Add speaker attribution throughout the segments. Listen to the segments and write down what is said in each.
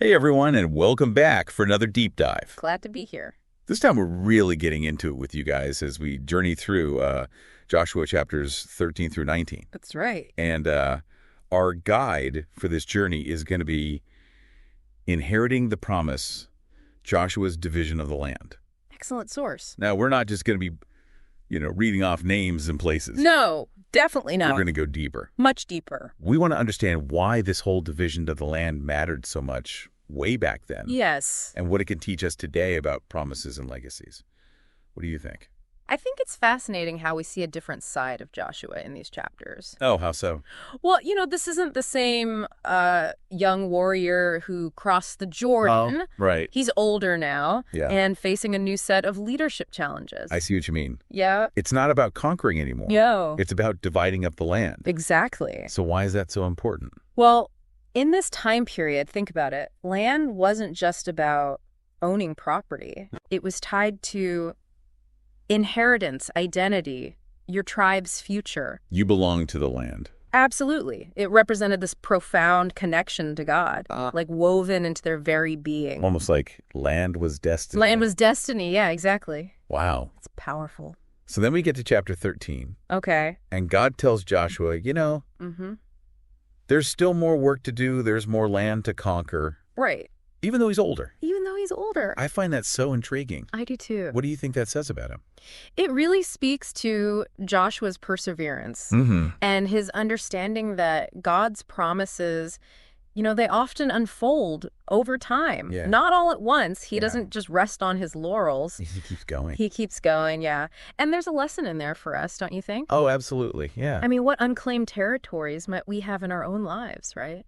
Speaker 1: Hey everyone, and welcome back for another deep dive.
Speaker 2: Glad to be here.
Speaker 1: This time we're really getting into it with you guys as we journey through Joshua chapters 13 through 19.
Speaker 2: That's right.
Speaker 1: And our guide for this journey is going to be inheriting the promise, Joshua's division of the land.
Speaker 2: Excellent source.
Speaker 1: Now, we're not just going to be, reading off names and places.
Speaker 2: No, definitely
Speaker 1: We're
Speaker 2: not.
Speaker 1: going to go deeper.
Speaker 2: Much deeper.
Speaker 1: We want to understand why this whole division of the land mattered so much way back then.
Speaker 2: Yes.
Speaker 1: And what it can teach us today about promises and legacies. What do you think?
Speaker 2: I think it's fascinating how we see a different side of Joshua in these chapters.
Speaker 1: Oh, how so?
Speaker 2: Well, this isn't the same young warrior who crossed the Jordan.
Speaker 1: Oh, right.
Speaker 2: He's older now
Speaker 1: Yeah.
Speaker 2: and facing a new set of leadership challenges.
Speaker 1: I see what you mean.
Speaker 2: Yeah.
Speaker 1: It's not about conquering anymore.
Speaker 2: No.
Speaker 1: It's about dividing up the land.
Speaker 2: Exactly.
Speaker 1: So why is that so important?
Speaker 2: Well, in this time period, think about it. Land wasn't just about owning property. It was tied to inheritance, identity, your tribe's future.
Speaker 1: You belong to the land.
Speaker 2: Absolutely. It represented this profound connection to God, like woven into their very being.
Speaker 1: Almost like land was destiny.
Speaker 2: Land was destiny. Yeah, exactly.
Speaker 1: Wow.
Speaker 2: It's powerful.
Speaker 1: So then we get to chapter 13.
Speaker 2: Okay.
Speaker 1: And God tells Joshua,
Speaker 2: Mm-hmm.
Speaker 1: there's still more work to do. There's more land to conquer,
Speaker 2: Right.
Speaker 1: even though he's older.
Speaker 2: Even though he's older.
Speaker 1: I find that so intriguing.
Speaker 2: I do too.
Speaker 1: What do you think that says about him?
Speaker 2: It really speaks to Joshua's perseverance
Speaker 1: Mm-hmm.
Speaker 2: and his understanding that God's promises, they often unfold over time.
Speaker 1: Yeah.
Speaker 2: Not all at once. He
Speaker 1: Yeah.
Speaker 2: doesn't just rest on his laurels.
Speaker 1: He keeps going.
Speaker 2: He keeps going, yeah. And there's a lesson in there for us, don't you think?
Speaker 1: Oh, absolutely. Yeah.
Speaker 2: I mean, what unclaimed territories might we have in our own lives, right?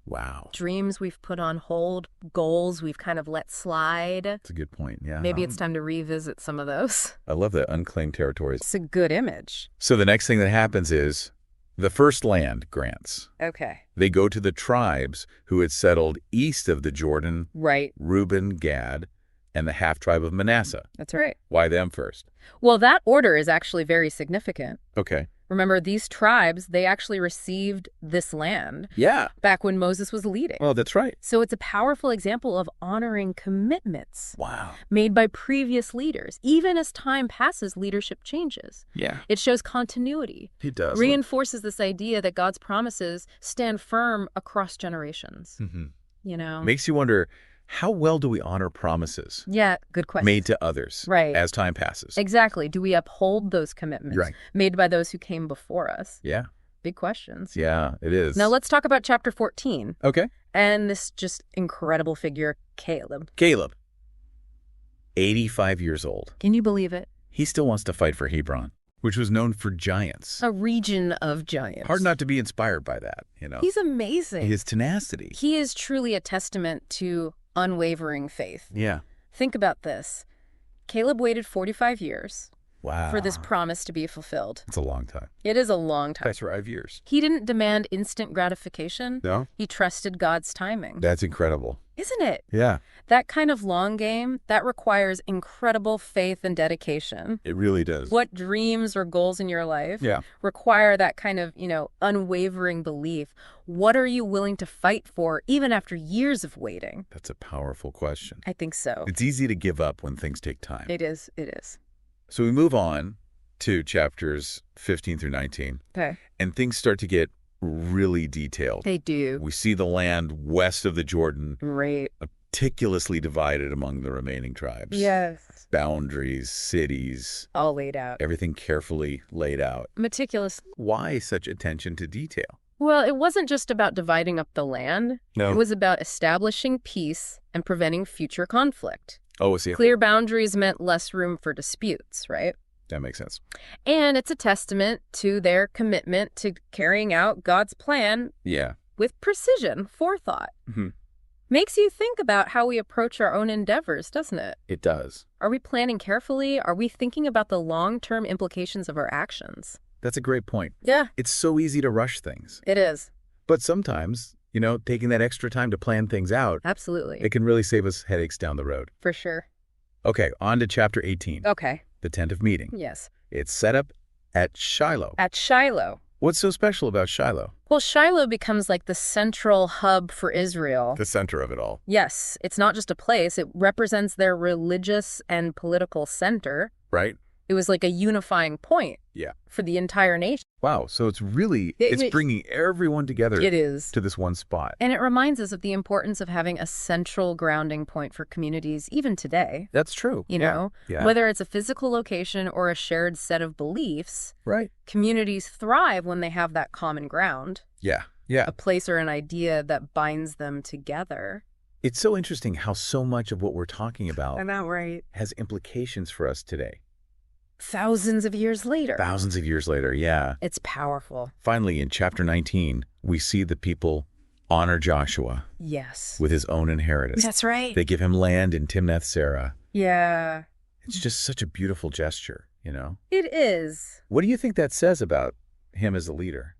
Speaker 1: Wow.
Speaker 2: Dreams we've put on hold, goals we've kind of let slide.
Speaker 1: That's a good point. Yeah.
Speaker 2: Maybe it's time to revisit some of those.
Speaker 1: I love that, unclaimed territories.
Speaker 2: It's a good image.
Speaker 1: So the next thing that happens is the first land grants.
Speaker 2: Okay.
Speaker 1: They go to the tribes who had settled east of the Jordan,
Speaker 2: Right.
Speaker 1: Reuben, Gad, and the half-tribe of Manasseh.
Speaker 2: That's right.
Speaker 1: Why them first?
Speaker 2: Well, that order is actually very significant.
Speaker 1: Okay.
Speaker 2: Remember, these tribes, they actually received this land
Speaker 1: Yeah.
Speaker 2: back when Moses was leading.
Speaker 1: Well, that's right.
Speaker 2: So it's a powerful example of honoring commitments
Speaker 1: Wow.
Speaker 2: made by previous leaders. Even as time passes, leadership changes.
Speaker 1: Yeah.
Speaker 2: It shows continuity,
Speaker 1: He does.
Speaker 2: reinforces this idea that God's promises stand firm across generations.
Speaker 1: Mm-hmm. Makes you wonder, how well do we honor promises
Speaker 2: Yeah, good question.
Speaker 1: made to others
Speaker 2: Right.
Speaker 1: as time passes?
Speaker 2: Exactly. Do we uphold those commitments
Speaker 1: Right.
Speaker 2: made by those who came before us?
Speaker 1: Yeah.
Speaker 2: Big questions.
Speaker 1: Yeah, it is.
Speaker 2: Now let's talk about chapter 14
Speaker 1: Okay.
Speaker 2: and this just incredible figure, Caleb.
Speaker 1: Caleb, 85 years old.
Speaker 2: Can you believe it?
Speaker 1: He still wants to fight for Hebron, which was known for giants.
Speaker 2: A region of giants.
Speaker 1: Hard not to be inspired by that,
Speaker 2: He's amazing.
Speaker 1: His tenacity.
Speaker 2: He is truly a testament to unwavering faith.
Speaker 1: Yeah.
Speaker 2: Think about this. Caleb waited 45 years
Speaker 1: Wow.
Speaker 2: for this promise to be fulfilled.
Speaker 1: It's a long time.
Speaker 2: It is a long time.
Speaker 1: That's 5 years.
Speaker 2: He didn't demand instant gratification.
Speaker 1: No?
Speaker 2: He trusted God's timing.
Speaker 1: That's incredible.
Speaker 2: Isn't it?
Speaker 1: Yeah,
Speaker 2: That kind of long game, that requires incredible faith and dedication.
Speaker 1: it really does.
Speaker 2: What dreams or goals in your life
Speaker 1: Yeah.
Speaker 2: require that kind of, unwavering belief? What are you willing to fight for even after years of waiting?
Speaker 1: That's a powerful question.
Speaker 2: I think so.
Speaker 1: It's easy to give up when things take time.
Speaker 2: It is. It is.
Speaker 1: So we move on to chapters 15 through 19,
Speaker 2: Okay.
Speaker 1: and things start to get really detailed.
Speaker 2: They do.
Speaker 1: We see the land west of the Jordan
Speaker 2: Great.
Speaker 1: meticulously divided among the remaining tribes.
Speaker 2: Yes.
Speaker 1: Boundaries, cities,
Speaker 2: All laid out.
Speaker 1: everything carefully laid out.
Speaker 2: Meticulous.
Speaker 1: Why such attention to detail?
Speaker 2: Well, it wasn't just about dividing up the land.
Speaker 1: No.
Speaker 2: It was about establishing peace and preventing future conflict.
Speaker 1: Oh, see,
Speaker 2: Clear boundaries meant less room for disputes, right?
Speaker 1: that makes sense.
Speaker 2: And it's a testament to their commitment to carrying out God's plan
Speaker 1: Yeah.
Speaker 2: with precision, forethought.
Speaker 1: Mhm.
Speaker 2: Makes you think about how we approach our own endeavors, doesn't it?
Speaker 1: It does.
Speaker 2: Are we planning carefully? Are we thinking about the long-term implications of our actions?
Speaker 1: That's a great point.
Speaker 2: Yeah,
Speaker 1: It's so easy to rush things.
Speaker 2: it is.
Speaker 1: But sometimes, taking that extra time to plan things out,
Speaker 2: Absolutely.
Speaker 1: it can really save us headaches down the road.
Speaker 2: For sure.
Speaker 1: Okay, on to chapter 18,
Speaker 2: Okay.
Speaker 1: the tent of meeting.
Speaker 2: Yes.
Speaker 1: It's set up at Shiloh.
Speaker 2: At Shiloh.
Speaker 1: What's so special about Shiloh?
Speaker 2: Well, Shiloh becomes like the central hub for Israel.
Speaker 1: The center of it all.
Speaker 2: Yes, it's not just a place. It represents their religious and political center.
Speaker 1: Right?
Speaker 2: It was like a unifying point
Speaker 1: Yeah.
Speaker 2: for the entire nation.
Speaker 1: Wow. So it's bringing everyone together
Speaker 2: It is.
Speaker 1: to this one spot.
Speaker 2: And it reminds us of the importance of having a central grounding point for communities, even today.
Speaker 1: That's true.
Speaker 2: You know,
Speaker 1: Yeah.
Speaker 2: whether it's a physical location or a shared set of beliefs,
Speaker 1: Right.
Speaker 2: communities thrive when they have that common ground,
Speaker 1: Yeah. Yeah.
Speaker 2: a place or an idea that binds them together.
Speaker 1: It's so interesting how so much of what we're talking about
Speaker 2: know, right?
Speaker 1: has implications for us today.
Speaker 2: Thousands of years later.
Speaker 1: Thousands of years later, yeah.
Speaker 2: It's powerful.
Speaker 1: Finally, in chapter 19, we see the people honor Joshua
Speaker 2: Yes.
Speaker 1: with his own inheritance.
Speaker 2: That's right.
Speaker 1: They give him land in Timnath-Serah.
Speaker 2: Yeah.
Speaker 1: It's just such a beautiful gesture, you know?
Speaker 2: It is.
Speaker 1: What do you think that says about him as a leader?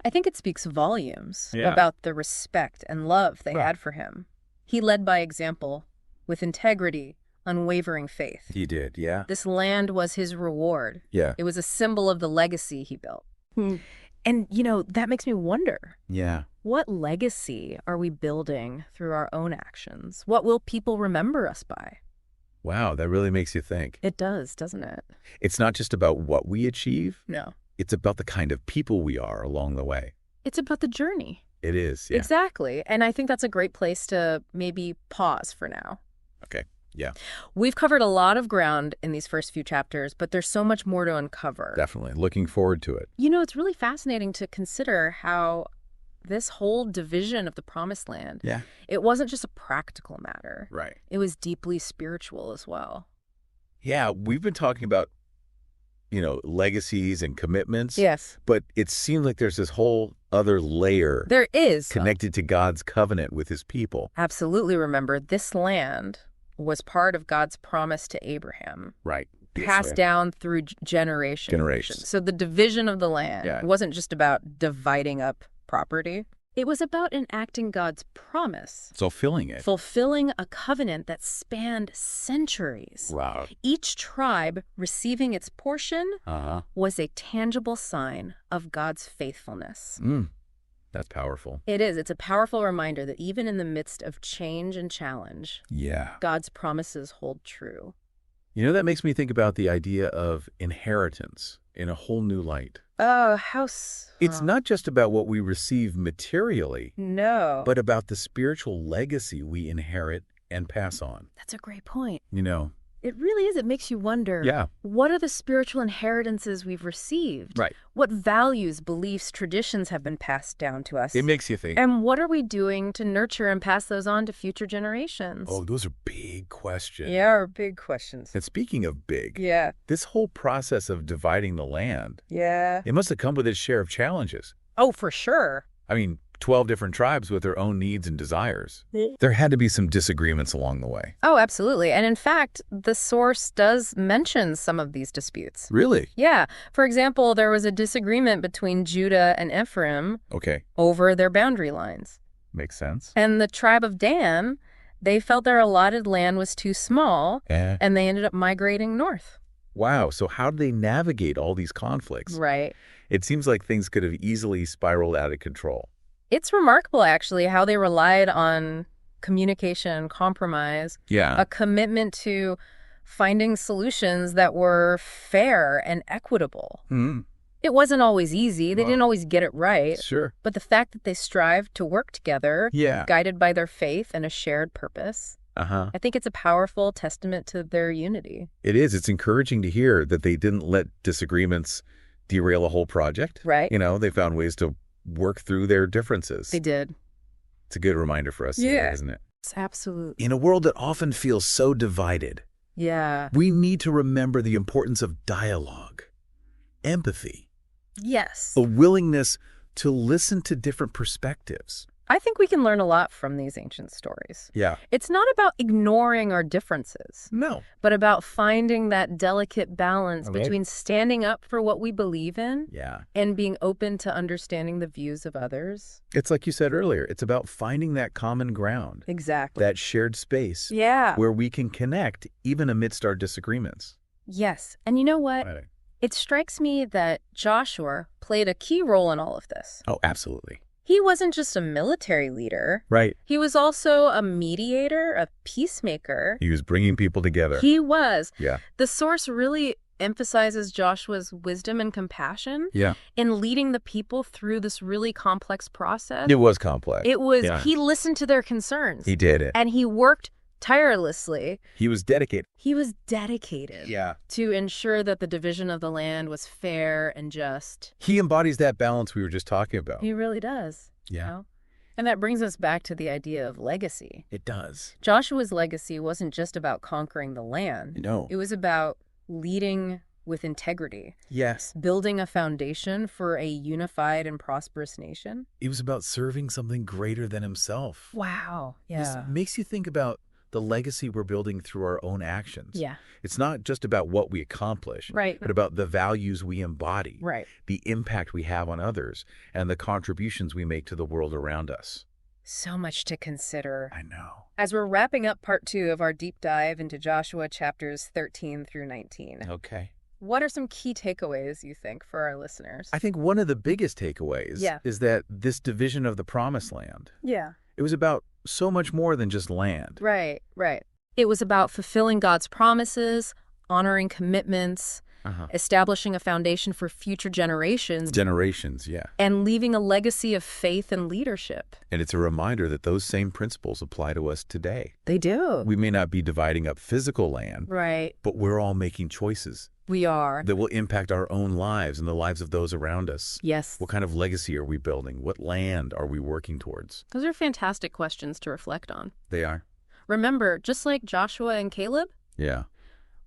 Speaker 2: I think it speaks volumes
Speaker 1: Yeah.
Speaker 2: about the respect and love they
Speaker 1: Right.
Speaker 2: had for him. He led by example, with integrity, unwavering faith.
Speaker 1: He did, yeah?
Speaker 2: This land was his reward.
Speaker 1: Yeah.
Speaker 2: It was a symbol of the legacy he built. And, that makes me wonder,
Speaker 1: Yeah.
Speaker 2: what legacy are we building through our own actions? What will people remember us by?
Speaker 1: Wow, that really makes you think.
Speaker 2: It does, doesn't it?
Speaker 1: It's not just about what we achieve.
Speaker 2: No.
Speaker 1: It's about the kind of people we are along the way.
Speaker 2: It's about the journey.
Speaker 1: It is, yeah.
Speaker 2: Exactly. And I think that's a great place to maybe pause for now.
Speaker 1: Okay, yeah,
Speaker 2: We've covered a lot of ground in these first few chapters, but there's so much more to uncover.
Speaker 1: definitely. Looking forward to it.
Speaker 2: It's really fascinating to consider how this whole division of the Promised Land,
Speaker 1: Yeah.
Speaker 2: it wasn't just a practical matter.
Speaker 1: Right.
Speaker 2: It was deeply spiritual as well.
Speaker 1: Yeah, we've been talking about, legacies and commitments.
Speaker 2: Yes.
Speaker 1: But it seems like there's this whole other layer
Speaker 2: There is.
Speaker 1: connected to God's covenant with his people.
Speaker 2: Absolutely. Remember, this land was part of God's promise to Abraham,
Speaker 1: Right.
Speaker 2: passed down through generations. So the division of the land wasn't just about dividing up property. It was about enacting God's promise,
Speaker 1: Fulfilling it.
Speaker 2: fulfilling a covenant that spanned centuries.
Speaker 1: Wow.
Speaker 2: Each tribe receiving its portion
Speaker 1: Uh-huh.
Speaker 2: was a tangible sign of God's faithfulness.
Speaker 1: That's powerful.
Speaker 2: It is. It's a powerful reminder that even in the midst of change and challenge,
Speaker 1: Yeah.
Speaker 2: God's promises hold true.
Speaker 1: That makes me think about the idea of inheritance in a whole new light.
Speaker 2: Oh,
Speaker 1: It's not just about what we receive materially,
Speaker 2: No.
Speaker 1: but about the spiritual legacy we inherit and pass on.
Speaker 2: That's a great point.
Speaker 1: It
Speaker 2: really is. It makes you wonder,
Speaker 1: Yeah.
Speaker 2: what are the spiritual inheritances we've received?
Speaker 1: Right.
Speaker 2: What values, beliefs, traditions have been passed down to us?
Speaker 1: It makes you think.
Speaker 2: And what are we doing to nurture and pass those on to future generations?
Speaker 1: Oh, those are big questions.
Speaker 2: are big questions.
Speaker 1: And speaking of big,
Speaker 2: Yeah.
Speaker 1: this whole process of dividing the land,
Speaker 2: Yeah.
Speaker 1: it must have come with its share of challenges.
Speaker 2: Oh, for sure.
Speaker 1: 12 different tribes with their own needs and desires. There had to be some disagreements along the way.
Speaker 2: Oh, absolutely. And in fact, the source does mention some of these disputes.
Speaker 1: Really?
Speaker 2: Yeah. For example, there was a disagreement between Judah and Ephraim
Speaker 1: Okay.
Speaker 2: over their boundary lines.
Speaker 1: Makes sense.
Speaker 2: And the tribe of Dan, they felt their allotted land was too small, and they ended up migrating north.
Speaker 1: Wow. So how did they navigate all these conflicts?
Speaker 2: Right.
Speaker 1: It seems like things could have easily spiraled out of control.
Speaker 2: It's remarkable, actually, how they relied on communication and compromise,
Speaker 1: Yeah.
Speaker 2: a commitment to finding solutions that were fair and equitable. It wasn't always easy. They didn't always get it right.
Speaker 1: Sure.
Speaker 2: But the fact that they strived to work together,
Speaker 1: Yeah.
Speaker 2: guided by their faith and a shared purpose,
Speaker 1: Uh-huh.
Speaker 2: I think it's a powerful testament to their unity.
Speaker 1: It is. It's encouraging to hear that they didn't let disagreements derail a whole project.
Speaker 2: Right.
Speaker 1: They found ways to work through their differences.
Speaker 2: They did.
Speaker 1: It's a good reminder for us today, isn't it?
Speaker 2: Absolutely.
Speaker 1: In a world that often feels so divided,
Speaker 2: Yeah.
Speaker 1: we need to remember the importance of dialogue, empathy,
Speaker 2: Yes.
Speaker 1: a willingness to listen to different perspectives.
Speaker 2: I think we can learn a lot from these ancient stories.
Speaker 1: Yeah.
Speaker 2: It's not about ignoring our differences,
Speaker 1: No.
Speaker 2: but about finding that delicate balance
Speaker 1: Okay.
Speaker 2: between standing up for what we believe in
Speaker 1: Yeah.
Speaker 2: and being open to understanding the views of others.
Speaker 1: It's like you said earlier, it's about finding that common ground,
Speaker 2: Exactly.
Speaker 1: that shared space
Speaker 2: Yeah.
Speaker 1: where we can connect even amidst our disagreements.
Speaker 2: Yes. And you know what?
Speaker 1: Right.
Speaker 2: It strikes me that Joshua played a key role in all of this.
Speaker 1: Oh, absolutely.
Speaker 2: He wasn't just a military leader.
Speaker 1: Right.
Speaker 2: He was also a mediator, a peacemaker.
Speaker 1: He was bringing people together.
Speaker 2: He was.
Speaker 1: Yeah.
Speaker 2: The source really emphasizes Joshua's wisdom and compassion
Speaker 1: Yeah.
Speaker 2: in leading the people through this really complex process.
Speaker 1: It was complex.
Speaker 2: It was,
Speaker 1: Yeah.
Speaker 2: he listened to their concerns.
Speaker 1: He did it.
Speaker 2: And he worked tirelessly.
Speaker 1: He was dedicated.
Speaker 2: He was dedicated
Speaker 1: Yeah.
Speaker 2: to ensure that the division of the land was fair and just.
Speaker 1: He embodies that balance we were just talking about.
Speaker 2: He really does.
Speaker 1: Yeah.
Speaker 2: You know? And that brings us back to the idea of legacy.
Speaker 1: It does.
Speaker 2: Joshua's legacy wasn't just about conquering the land.
Speaker 1: No.
Speaker 2: It was about leading with integrity,
Speaker 1: Yes.
Speaker 2: building a foundation for a unified and prosperous nation.
Speaker 1: It was about serving something greater than himself.
Speaker 2: Wow.
Speaker 1: This
Speaker 2: Yeah.
Speaker 1: makes you think about the legacy we're building through our own actions.
Speaker 2: Yeah.
Speaker 1: It's not just about what we accomplish,
Speaker 2: Right.
Speaker 1: but about the values we embody,
Speaker 2: Right.
Speaker 1: the impact we have on others, and the contributions we make to the world around us.
Speaker 2: So much to consider.
Speaker 1: I know.
Speaker 2: As we're wrapping up part 2 of our deep dive into Joshua chapters 13 through 19,
Speaker 1: Okay.
Speaker 2: what are some key takeaways, you think, for our listeners?
Speaker 1: I think one of the biggest takeaways
Speaker 2: Yeah.
Speaker 1: is that this division of the Promised Land,
Speaker 2: Yeah.
Speaker 1: it was about so much more than just land.
Speaker 2: Right, right. It was about fulfilling God's promises, honoring commitments, establishing a foundation for future generations,
Speaker 1: Generations, yeah.
Speaker 2: and leaving a legacy of faith and leadership.
Speaker 1: And it's a reminder that those same principles apply to us today.
Speaker 2: They do.
Speaker 1: We may not be dividing up physical land,
Speaker 2: Right.
Speaker 1: but we're all making choices
Speaker 2: We are.
Speaker 1: that will impact our own lives and the lives of those around us.
Speaker 2: Yes.
Speaker 1: What kind of legacy are we building? What land are we working towards?
Speaker 2: Those are fantastic questions to reflect on.
Speaker 1: They are.
Speaker 2: Remember, just like Joshua and Caleb,
Speaker 1: Yeah,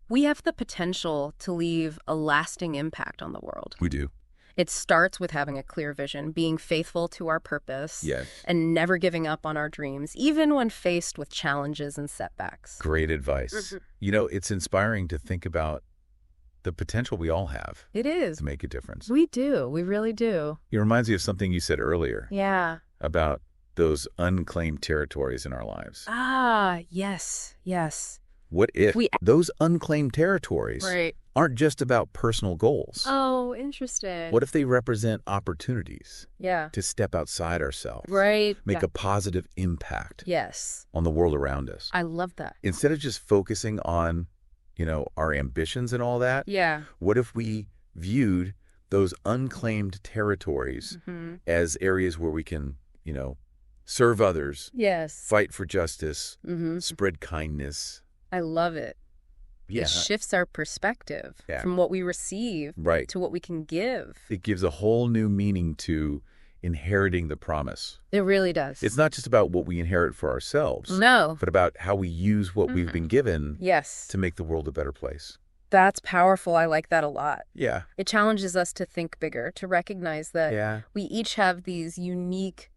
Speaker 2: we have the potential to leave a lasting impact on the world.
Speaker 1: we do.
Speaker 2: It starts with having a clear vision, being faithful to our purpose,
Speaker 1: Yes.
Speaker 2: and never giving up on our dreams, even when faced with challenges and setbacks.
Speaker 1: Great advice. You know, it's inspiring to think about the potential we all have
Speaker 2: It is.
Speaker 1: to make a difference.
Speaker 2: We do. We really do.
Speaker 1: It reminds me of something you said earlier
Speaker 2: Yeah.
Speaker 1: about those unclaimed territories in our lives.
Speaker 2: Ah, yes. Yes.
Speaker 1: What if
Speaker 2: We-
Speaker 1: those unclaimed territories
Speaker 2: Right.
Speaker 1: aren't just about personal goals?
Speaker 2: Oh, interesting.
Speaker 1: What if they represent opportunities
Speaker 2: Yeah.
Speaker 1: to step outside ourselves,
Speaker 2: Right.
Speaker 1: make
Speaker 2: Yeah.
Speaker 1: a positive impact
Speaker 2: Yes.
Speaker 1: on the world around us?
Speaker 2: I love that.
Speaker 1: Instead of just focusing on, our ambitions and all that,
Speaker 2: Yeah.
Speaker 1: what if we viewed those unclaimed territories
Speaker 2: Mm-hmm.
Speaker 1: as areas where we can, serve others,
Speaker 2: Yes.
Speaker 1: fight for justice,
Speaker 2: Mm-hmm.
Speaker 1: spread kindness?
Speaker 2: I love it.
Speaker 1: Yeah,
Speaker 2: It shifts our perspective
Speaker 1: Yeah.
Speaker 2: from what we receive
Speaker 1: right.
Speaker 2: to what we can give.
Speaker 1: It gives a whole new meaning to inheriting the promise.
Speaker 2: It really does.
Speaker 1: It's not just about what we inherit for ourselves,
Speaker 2: No.
Speaker 1: but about how we use what we've been given
Speaker 2: Yes.
Speaker 1: to make the world a better place.
Speaker 2: That's powerful. I like that a lot.
Speaker 1: Yeah.
Speaker 2: It challenges us to think bigger, to recognize that
Speaker 1: Yeah,
Speaker 2: we each have these unique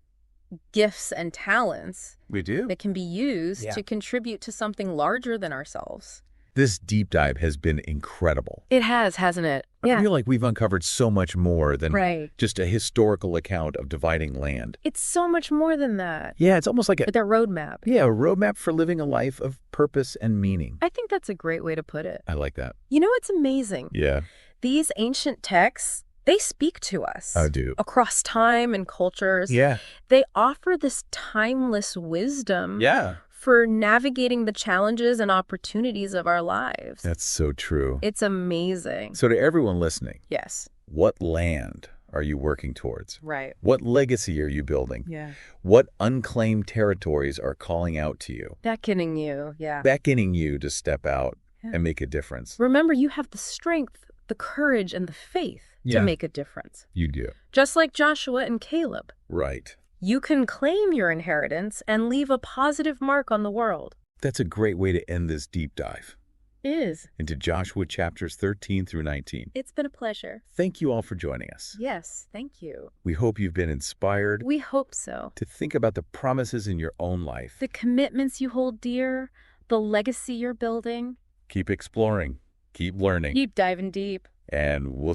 Speaker 2: gifts and talents
Speaker 1: we do.
Speaker 2: that can be used
Speaker 1: Yeah.
Speaker 2: to contribute to something larger than ourselves.
Speaker 1: This deep dive has been incredible.
Speaker 2: It has, hasn't it?
Speaker 1: I feel like we've uncovered so much more than
Speaker 2: Right.
Speaker 1: just a historical account of dividing land.
Speaker 2: It's so much more than that.
Speaker 1: Yeah, it's almost like
Speaker 2: With our roadmap.
Speaker 1: a roadmap for living a life of purpose and meaning.
Speaker 2: I think that's a great way to put it.
Speaker 1: I like that.
Speaker 2: You know what's amazing?
Speaker 1: Yeah,
Speaker 2: These ancient texts, they speak to us.
Speaker 1: I do.
Speaker 2: Across time and cultures.
Speaker 1: Yeah.
Speaker 2: They offer this timeless wisdom
Speaker 1: Yeah.
Speaker 2: for navigating the challenges and opportunities of our lives.
Speaker 1: That's so true.
Speaker 2: It's amazing.
Speaker 1: So to everyone listening,
Speaker 2: Yes.
Speaker 1: what land are you working towards?
Speaker 2: Right.
Speaker 1: What legacy are you building?
Speaker 2: Yeah.
Speaker 1: What unclaimed territories are calling out to you,
Speaker 2: Beckoning you. Yeah.
Speaker 1: beckoning you to step out
Speaker 2: Yeah.
Speaker 1: and make a difference?
Speaker 2: Remember, you have the strength, the courage, and the faith
Speaker 1: Yeah.
Speaker 2: to make a difference.
Speaker 1: You do.
Speaker 2: Just like Joshua and Caleb.
Speaker 1: Right.
Speaker 2: You can claim your inheritance and leave a positive mark on the world.
Speaker 1: That's a great way to end this deep dive
Speaker 2: Is.
Speaker 1: into Joshua chapters 13 through 19.
Speaker 2: It's been a pleasure.
Speaker 1: Thank you all for joining us.
Speaker 2: Yes, thank you.
Speaker 1: We hope you've been inspired
Speaker 2: We hope so.
Speaker 1: to think about the promises in your own life.
Speaker 2: The commitments you hold dear, the legacy you're building.
Speaker 1: Keep exploring, keep learning,
Speaker 2: Keep diving deep.
Speaker 1: and we'll see